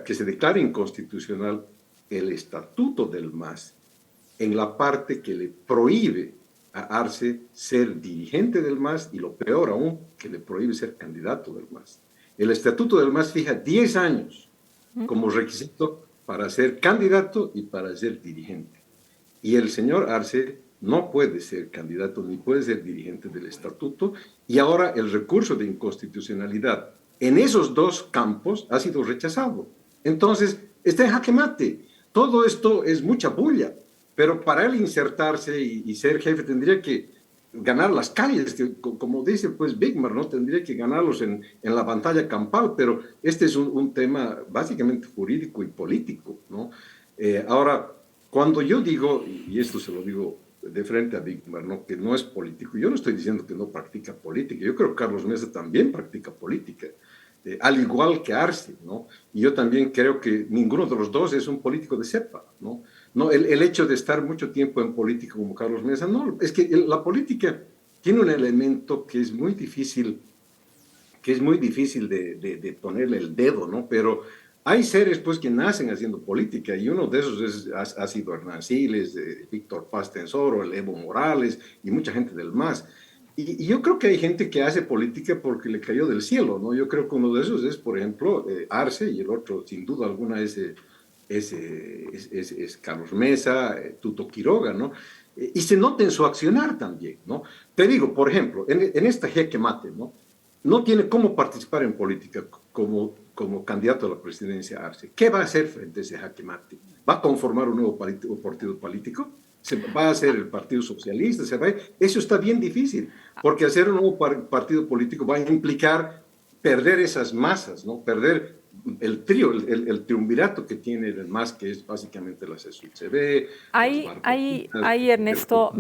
que se declare inconstitucional el estatuto del MAS en la parte que le prohíbe a Arce ser dirigente del MAS y lo peor aún, que le prohíbe ser candidato del MAS. El estatuto del MAS fija 10 años como requisito para ser candidato y para ser dirigente. Y el señor Arce no puede ser candidato ni puede ser dirigente del estatuto, y ahora el recurso de inconstitucionalidad en esos dos campos ha sido rechazado. Entonces, está en jaque mate. Todo esto es mucha bulla, pero para él insertarse y ser jefe tendría que ganar las calles, como dice pues Bigmar, ¿no? Tendría que ganarlos en la batalla campal, pero este es un tema básicamente jurídico y político, ¿no? Ahora, cuando yo digo, y esto se lo digo de frente a Bigmar, ¿no? Que no es político, yo no estoy diciendo que no practica política, yo creo que Carlos Mesa también practica política, al igual que Arce, ¿no? Y yo también creo que ninguno de los dos es un político de cepa, ¿no? No, el hecho de estar mucho tiempo en política como Carlos Mesa, no, es que la política tiene un elemento que es muy difícil de ponerle el dedo, ¿no? Pero hay seres, pues, que nacen haciendo política, y uno de esos ha sido Hernán Siles, Víctor Paz Tensoro, el Evo Morales, y mucha gente del MAS. Y yo creo que hay gente que hace política porque le cayó del cielo, ¿no? Yo creo que uno de esos es, por ejemplo, Arce, y el otro, sin duda alguna, es Carlos Mesa, Tuto Quiroga, ¿no? Y se nota en su accionar también, ¿no? Te digo, por ejemplo, en esta jaque mate, ¿no? No tiene cómo participar en política como candidato a la presidencia Arce. ¿Qué va a hacer frente a ese jaque mate? ¿Va a conformar un nuevo partido político? ¿Se va a hacer el Partido Socialista? Eso está bien difícil, porque hacer un nuevo partido político va a implicar perder esas masas, ¿no? Perder el trío, el triunvirato que tiene el MAS, que es básicamente la CSUCB. Ahí, Ernesto,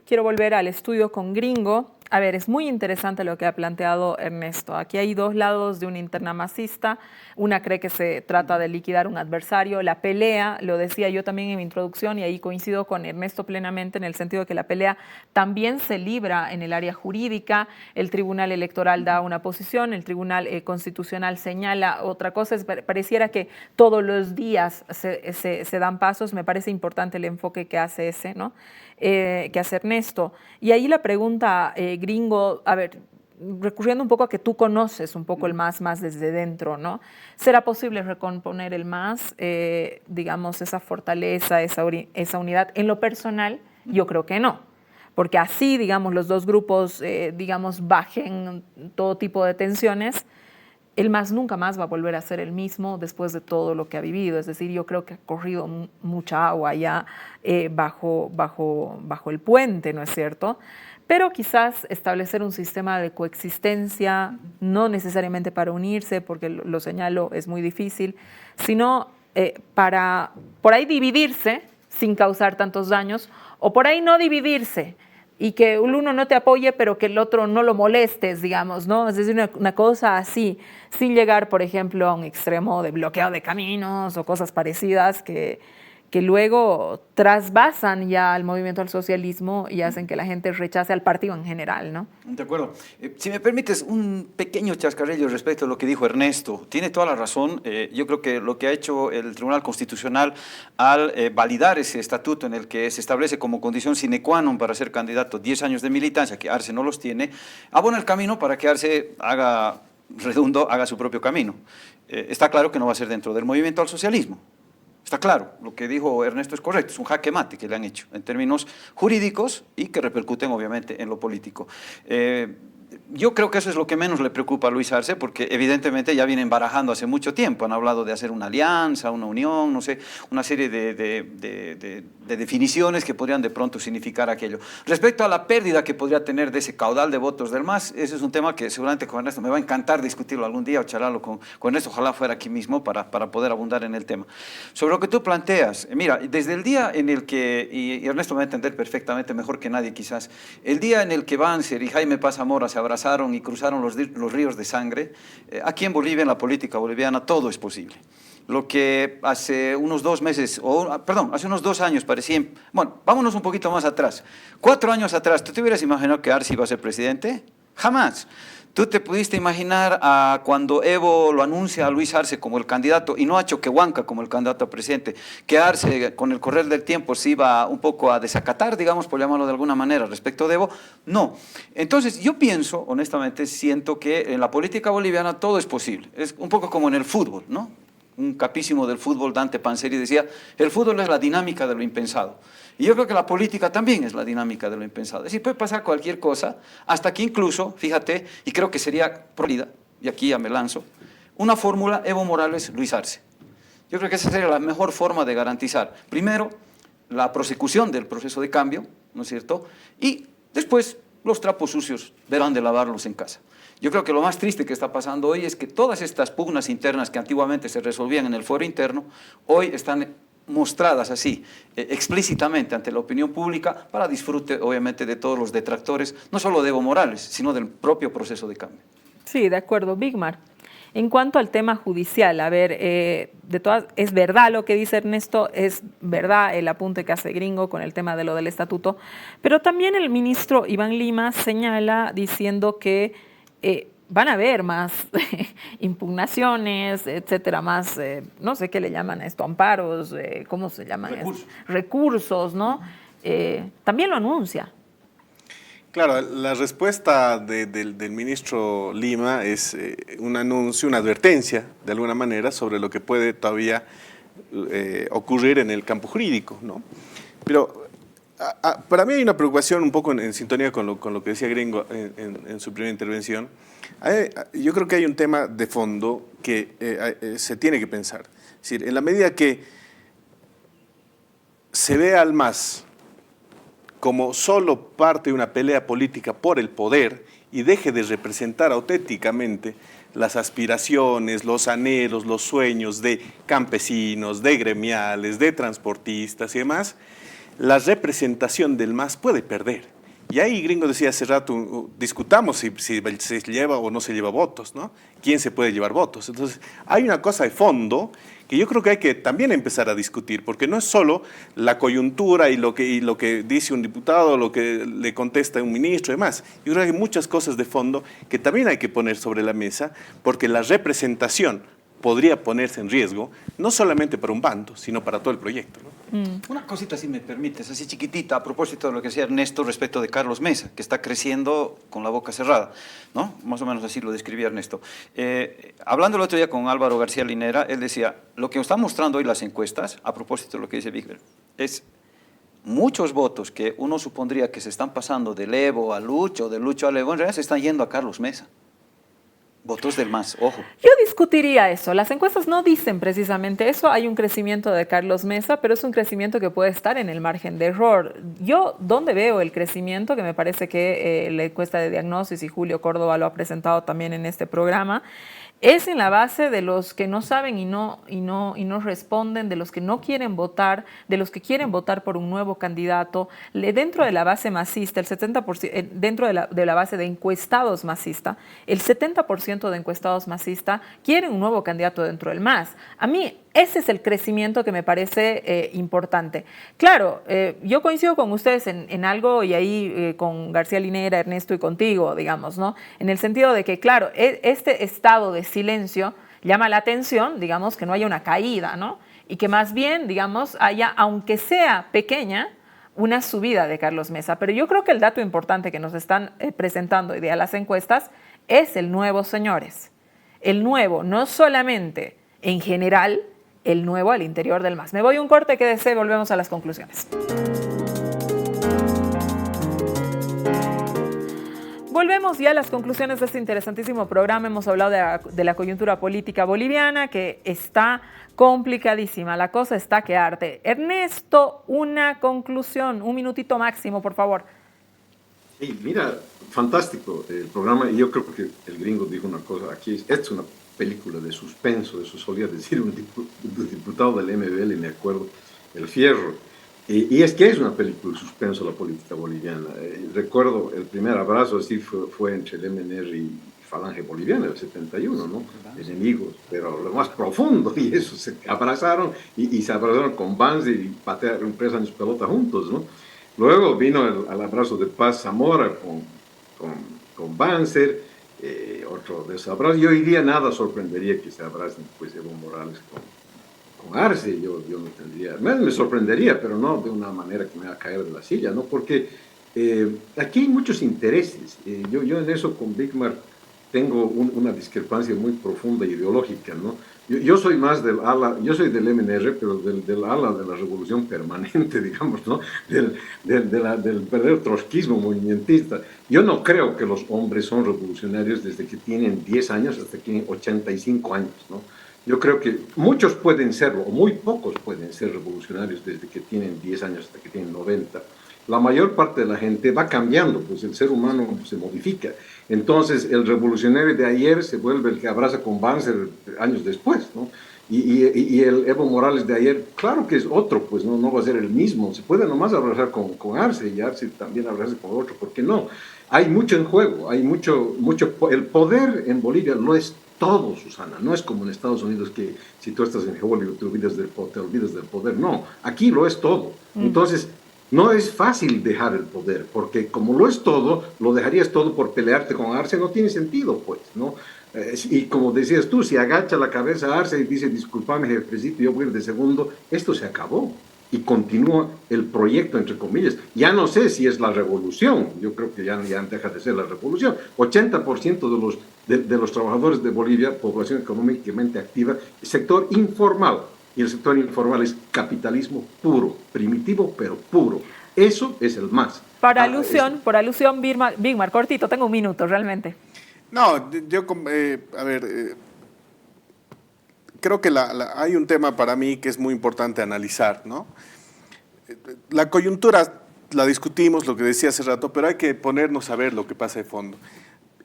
quiero volver al estudio con Gringo. A ver, es muy interesante lo que ha planteado Ernesto. Aquí hay dos lados de una interna masista. Una cree que se trata de liquidar un adversario. La pelea, lo decía yo también en mi introducción, y ahí coincido con Ernesto plenamente en el sentido de que la pelea también se libra en el área jurídica. El Tribunal Electoral da una posición, el Tribunal Constitucional señala otra cosa. Pareciera que todos los días se dan pasos. Me parece importante el enfoque que hace ese, ¿no? Que hace Ernesto. Y ahí la pregunta, Gringo, a ver, recurriendo un poco a que tú conoces un poco el MAS más desde dentro, ¿no? ¿Será posible recomponer el MAS, digamos, esa fortaleza, esa unidad? En lo personal, yo creo que no, porque así, digamos, los dos grupos, digamos, bajen todo tipo de tensiones, el MAS nunca más va a volver a ser el mismo después de todo lo que ha vivido. Es decir, yo creo que ha corrido mucha agua ya bajo el puente, ¿no es cierto? Pero quizás establecer un sistema de coexistencia, no necesariamente para unirse, porque lo señalo, es muy difícil, sino para por ahí dividirse sin causar tantos daños, o por ahí no dividirse, y que el uno no te apoye, pero que el otro no lo molestes, digamos, ¿no? Es decir, una cosa así, sin llegar, por ejemplo, a un extremo de bloqueo de caminos o cosas parecidas que luego trasvasan ya al movimiento al socialismo y hacen que la gente rechace al partido en general, ¿no? De acuerdo. Si me permites, un pequeño chascarrillo respecto a lo que dijo Ernesto. Tiene toda la razón. Yo creo que lo que ha hecho el Tribunal Constitucional al validar ese estatuto en el que se establece como condición sine qua non para ser candidato 10 años de militancia, que Arce no los tiene, abona el camino para que Arce haga su propio camino. Está claro que no va a ser dentro del movimiento al socialismo. Está claro, lo que dijo Ernesto es correcto, es un jaque mate que le han hecho en términos jurídicos y que repercuten obviamente en lo político. Yo creo que eso es lo que menos le preocupa a Luis Arce, porque evidentemente ya vienen barajando hace mucho tiempo, han hablado de hacer una alianza, una unión, no sé, una serie de de definiciones que podrían de pronto significar aquello. Respecto a la pérdida que podría tener de ese caudal de votos del MAS, ese es un tema que seguramente con Ernesto me va a encantar discutirlo algún día o charlarlo con Ernesto, ojalá fuera aquí mismo para poder abundar en el tema. Sobre lo que tú planteas, mira, desde el día en el que, y Ernesto me va a entender perfectamente, mejor que nadie quizás, el día en el que Banzer y Jaime Paz Zamora se abrazaron y cruzaron los ríos de sangre, aquí en Bolivia, en la política boliviana, todo es posible. Lo que hace unos 2 meses, hace unos 2 años parecía, bueno, vámonos un poquito más atrás. 4 años atrás, ¿tú te hubieras imaginado que Arce iba a ser presidente? Jamás. ¿Tú te pudiste imaginar cuando Evo lo anuncia a Luis Arce como el candidato y no a Choquehuanca como el candidato a presidente, que Arce con el correr del tiempo se iba un poco a desacatar, digamos, por llamarlo de alguna manera, respecto de Evo? No. Entonces, yo pienso, honestamente, siento que en la política boliviana todo es posible. Es un poco como en el fútbol, ¿no? Un capísimo del fútbol, Dante Panzeri, decía, el fútbol es la dinámica de lo impensado. Y yo creo que la política también es la dinámica de lo impensado. Es decir, puede pasar cualquier cosa, hasta que incluso, fíjate, y creo que sería válida, y aquí ya me lanzo, una fórmula Evo Morales-Luis Arce. Yo creo que esa sería la mejor forma de garantizar, primero, la prosecución del proceso de cambio, ¿no es cierto? Y después, los trapos sucios verán de lavarlos en casa. Yo creo que lo más triste que está pasando hoy es que todas estas pugnas internas que antiguamente se resolvían en el fuero interno, hoy están mostradas así, explícitamente ante la opinión pública para disfrute, obviamente, de todos los detractores, no solo de Evo Morales, sino del propio proceso de cambio. Sí, de acuerdo. Bigmar, en cuanto al tema judicial, a ver, es verdad lo que dice Ernesto, es verdad el apunte que hace Gringo con el tema de lo del estatuto, pero también el ministro Iván Lima señala diciendo que van a haber más impugnaciones, etcétera, más, no sé qué le llaman a esto, amparos, ¿cómo se llaman? Recursos, ¿no? También lo anuncia. Claro, la respuesta del ministro Lima es un anuncio, una advertencia, de alguna manera, sobre lo que puede todavía ocurrir en el campo jurídico, ¿no? Pero para mí hay una preocupación un poco en sintonía con lo que decía Gringo en su primera intervención. Yo creo que hay un tema de fondo que se tiene que pensar. Es decir, en la medida que se ve al MAS como solo parte de una pelea política por el poder y deje de representar auténticamente las aspiraciones, los anhelos, los sueños de campesinos, de gremiales, de transportistas y demás, la representación del MAS puede perder. Y ahí Gringo decía hace rato, discutamos si se lleva o no se lleva votos, ¿no? ¿Quién se puede llevar votos? Entonces, hay una cosa de fondo que yo creo que hay que también empezar a discutir, porque no es solo la coyuntura y lo que dice un diputado, lo que le contesta un ministro y demás. Yo creo que hay muchas cosas de fondo que también hay que poner sobre la mesa, porque la representación podría ponerse en riesgo, no solamente para un bando, sino para todo el proyecto, ¿no? Una cosita, si me permites, así chiquitita, a propósito de lo que decía Ernesto respecto de Carlos Mesa, que está creciendo con la boca cerrada, ¿no? Más o menos así lo describía Ernesto. Hablando el otro día con Álvaro García Linera, él decía, lo que están mostrando hoy las encuestas, a propósito de lo que dice Víctor, es muchos votos que uno supondría que se están pasando del Evo a Lucho, de Lucho a Evo, en realidad se están yendo a Carlos Mesa. Votos del MAS, ojo. Yo discutiría eso. Las encuestas no dicen precisamente eso. Hay un crecimiento de Carlos Mesa, pero es un crecimiento que puede estar en el margen de error. Yo, ¿dónde veo el crecimiento? Que me parece que la encuesta de Diagnosis y Julio Córdoba lo ha presentado también en este programa. Es en la base de los que no saben y no responden, de los que no quieren votar, de los que quieren votar por un nuevo candidato. Dentro de la base masista, el 70%, dentro de la base de encuestados masista, el 70% de encuestados masista quieren un nuevo candidato dentro del MAS. A mí ese es el crecimiento que me parece importante. Claro, yo coincido con ustedes en algo, y ahí con García Linera, Ernesto y contigo, digamos, ¿no? En el sentido de que, claro, este estado de silencio llama la atención, digamos, que no haya una caída, ¿no? Y que más bien, digamos, haya, aunque sea pequeña, una subida de Carlos Mesa. Pero yo creo que el dato importante que nos están presentando hoy día las encuestas es el nuevo, señores. El nuevo, no solamente en general, el nuevo al interior del MAS. Me voy a un corte, quédese, volvemos a las conclusiones. Volvemos ya a las conclusiones de este interesantísimo programa. Hemos hablado de la coyuntura política boliviana, que está complicadísima. La cosa está que arde. Ernesto, una conclusión, un minutito máximo, por favor. Sí, mira, fantástico el programa. Y yo creo que el gringo dijo una cosa. Aquí esta es una película de suspenso, eso solía decir un diputado del MBL, me acuerdo, El Fierro. Y es que es una película de suspenso la política boliviana. Recuerdo el primer abrazo así fue entre el MNR y Falange Boliviana del 71, ¿no? Enemigos, pero lo más profundo, y eso, se abrazaron y se abrazaron con Banzer y patearon 3 años pelota juntos, ¿no? Luego vino el abrazo de Paz Zamora con Banzer, otro desabrazo, y hoy día nada sorprendería que se abracen pues Evo Morales con Arce. Yo no tendría, me sorprendería, pero no de una manera que me va a caer de la silla, ¿no? Porque aquí hay muchos intereses. Yo en eso con Bigmar tengo una discrepancia muy profunda ideológica, ¿no? Yo soy más del ala, yo soy del MNR, pero del ala de la revolución permanente, digamos, ¿no? Del verdadero trotskismo movimentista. Yo no creo que los hombres son revolucionarios desde que tienen 10 años hasta que tienen 85 años, ¿no? Yo creo que muchos pueden serlo, o muy pocos pueden ser revolucionarios desde que tienen 10 años hasta que tienen 90. La mayor parte de la gente va cambiando, pues el ser humano se modifica. Entonces, el revolucionario de ayer se vuelve el que abraza con Banzer años después, ¿no? Y el Evo Morales de ayer, claro que es otro, pues no va a ser el mismo. Se puede nomás abrazar con Arce y Arce también abrazarse con otro, ¿por qué no? Hay mucho en juego, hay mucho. El poder en Bolivia no es todo, Susana. No es como en Estados Unidos que si tú estás en Hollywood te olvidas del poder. No, aquí lo es todo. Entonces, no es fácil dejar el poder, porque como lo es todo, lo dejarías todo por pelearte con Arce, no tiene sentido, pues, ¿no? Y como decías tú, si agacha la cabeza Arce y dice, discúlpame, jefecito, yo voy a ir de segundo, esto se acabó. Y continúa el proyecto, entre comillas. Ya no sé si es la revolución, yo creo que ya deja de ser la revolución. 80% de los trabajadores de Bolivia, población económicamente activa, sector informal. Y el sector informal es capitalismo puro, primitivo, pero puro. Eso es el MAS. Por alusión, Bigmar, cortito, tengo un minuto, realmente. No, yo, creo que hay un tema para mí que es muy importante analizar, ¿no? La coyuntura la discutimos, lo que decía hace rato, pero hay que ponernos a ver lo que pasa de fondo.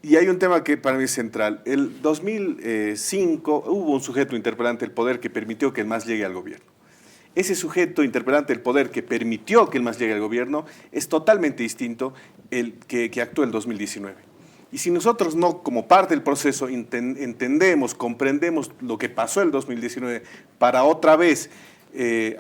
Y hay un tema que para mí es central. El 2005 hubo un sujeto interpelante del poder que permitió que el MAS llegue al gobierno. Ese sujeto interpelante del poder que permitió que el MAS llegue al gobierno es totalmente distinto el que actuó en el 2019. Y si nosotros no, como parte del proceso, entendemos, comprendemos lo que pasó en el 2019 para otra vez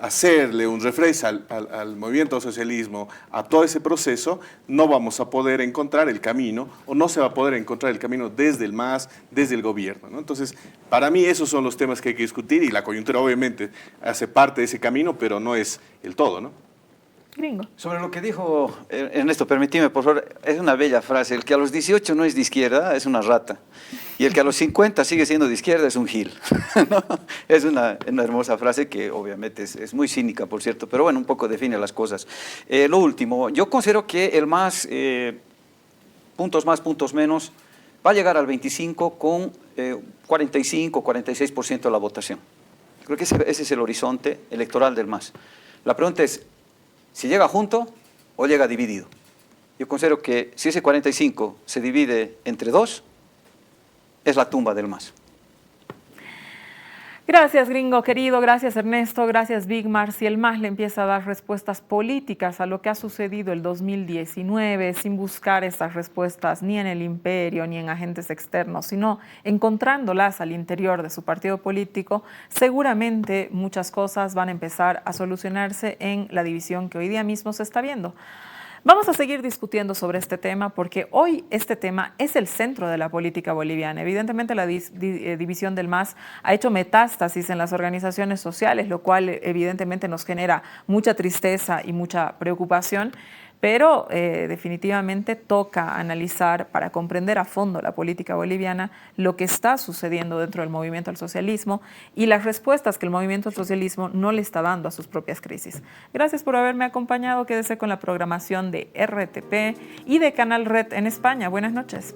hacerle un refresh al movimiento socialismo, a todo ese proceso, no vamos a poder encontrar el camino, o no se va a poder encontrar el camino desde el MAS, desde el gobierno, ¿no? Entonces, para mí esos son los temas que hay que discutir, y la coyuntura obviamente hace parte de ese camino, pero no es el todo, ¿no? Gringo. Sobre lo que dijo Ernesto, permíteme, por favor, es una bella frase. El que a los 18 no es de izquierda es una rata. Y el que a los 50 sigue siendo de izquierda es un gil. ¿No? Es una hermosa frase que obviamente es muy cínica, por cierto, pero bueno, un poco define las cosas. Lo último, yo considero que el MAS, puntos más, puntos menos, va a llegar al 25 con 45, 46% de la votación. Creo que ese es el horizonte electoral del MAS. La pregunta es, si llega junto o llega dividido. Yo considero que si ese 45 se divide entre 2, es la tumba del MAS. Gracias, Gringo querido, gracias Ernesto, gracias Bigmar. Si el MAS le empieza a dar respuestas políticas a lo que ha sucedido el 2019, sin buscar estas respuestas ni en el imperio ni en agentes externos, sino encontrándolas al interior de su partido político, seguramente muchas cosas van a empezar a solucionarse en la división que hoy día mismo se está viendo. Vamos a seguir discutiendo sobre este tema porque hoy este tema es el centro de la política boliviana. Evidentemente la división del MAS ha hecho metástasis en las organizaciones sociales, lo cual evidentemente nos genera mucha tristeza y mucha preocupación. pero definitivamente toca analizar para comprender a fondo la política boliviana lo que está sucediendo dentro del movimiento al socialismo y las respuestas que el movimiento al socialismo no le está dando a sus propias crisis. Gracias por haberme acompañado. Quédese con la programación de RTP y de Canal Red en España. Buenas noches.